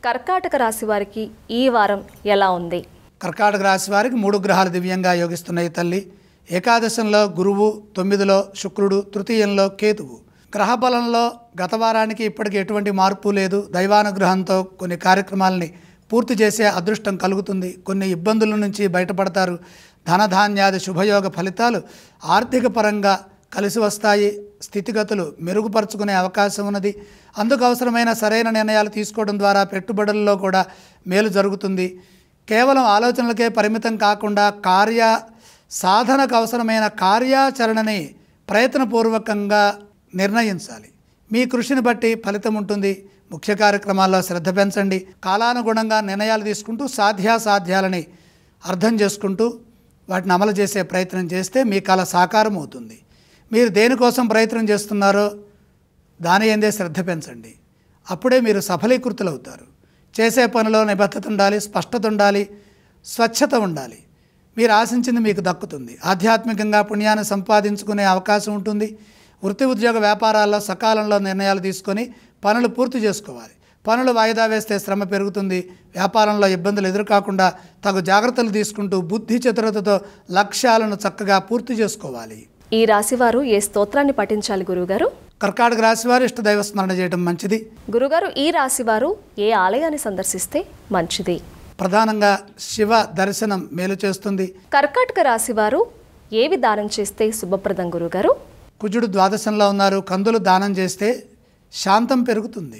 కర్కాటక రాశి వారికి ఈ వారం ఎలా ఉంది? కర్కాటక రాశి వారికి 3 గ్రహాలు దివ్యంగా యోగిస్తున్నాయి తల్లి. ఏకాదశంలో గురువు, 9లో శుక్రుడు, తృతీయంలో కేతువు. గ్రహ బలంలో గత వారానికి ఇప్పటికి ఎటువంటి మార్పు లేదు. దైవానుగ్రహంతో కొన్ని కార్యక్రమాలని పూర్తి చేసే అదృష్టం కలుగుతుంది. కొన్ని ఇబ్బందుల నుంచి బయటపడతారు. ధనధాన్యాది శుభయోగ ఫలితాలు ఆర్థిక పరంగా కలిసి వస్తాయి. స్థితిగతులు మెరుగుపరుచుకునే అవకాశం ఉన్నది. అందుకు అవసరమైన సరైన నిర్ణయాలు తీసుకోవడం ద్వారా పెట్టుబడుల్లో కూడా మేలు జరుగుతుంది. కేవలం ఆలోచనలకే పరిమితం కాకుండా సాధనకు అవసరమైన కార్యాచరణని ప్రయత్నపూర్వకంగా నిర్ణయించాలి. మీ కృషిని బట్టి ఫలితం ఉంటుంది. ముఖ్య కార్యక్రమాల్లో శ్రద్ధ పెంచండి. కాలానుగుణంగా నిర్ణయాలు తీసుకుంటూ సాధ్యాసాధ్యాలని అర్థం చేసుకుంటూ వాటిని అమలు చేసే ప్రయత్నం చేస్తే మీ కల సాకారం అవుతుంది. మీరు దేనికోసం ప్రయత్నం చేస్తున్నారో దాని యందే శ్రద్ధ పెంచండి. అప్పుడే మీరు సఫలీకృతులవుతారు. చేసే పనిలో నిబద్ధత ఉండాలి, స్పష్టత ఉండాలి, స్వచ్ఛత ఉండాలి. మీరు ఆశించింది మీకు దక్కుతుంది. ఆధ్యాత్మికంగా పుణ్యాన్ని సంపాదించుకునే అవకాశం ఉంటుంది. వృత్తి ఉద్యోగ వ్యాపారాల్లో సకాలంలో నిర్ణయాలు తీసుకొని పనులు పూర్తి చేసుకోవాలి. పనులు వాయిదా వేస్తే శ్రమ పెరుగుతుంది. వ్యాపారంలో ఇబ్బందులు ఎదురుకాకుండా తగు జాగ్రత్తలు తీసుకుంటూ బుద్ధి చతురతతో లక్ష్యాలను చక్కగా పూర్తి చేసుకోవాలి. ఈ రాశివారు ఏ స్తోత్రాన్ని పఠించాలి గురుగారు? కర్కాటక రాశివారు ఇష్ట దైవ స్మరణ చేయడం మంచిది. గురుగారు, ఈ రాశివారు ఏ ఆలయాన్ని సందర్శిస్తే మంచిది? ప్రధానంగా శివ దర్శనం మేలు చేస్తుంది. కర్కాటక రాశివారు ఏవి దానం చేస్తే శుభప్రదం గురుగారు? కుజుడు ద్వాదశంలో ఉన్నారు. కందులు దానం చేస్తే శాంతం పెరుగుతుంది.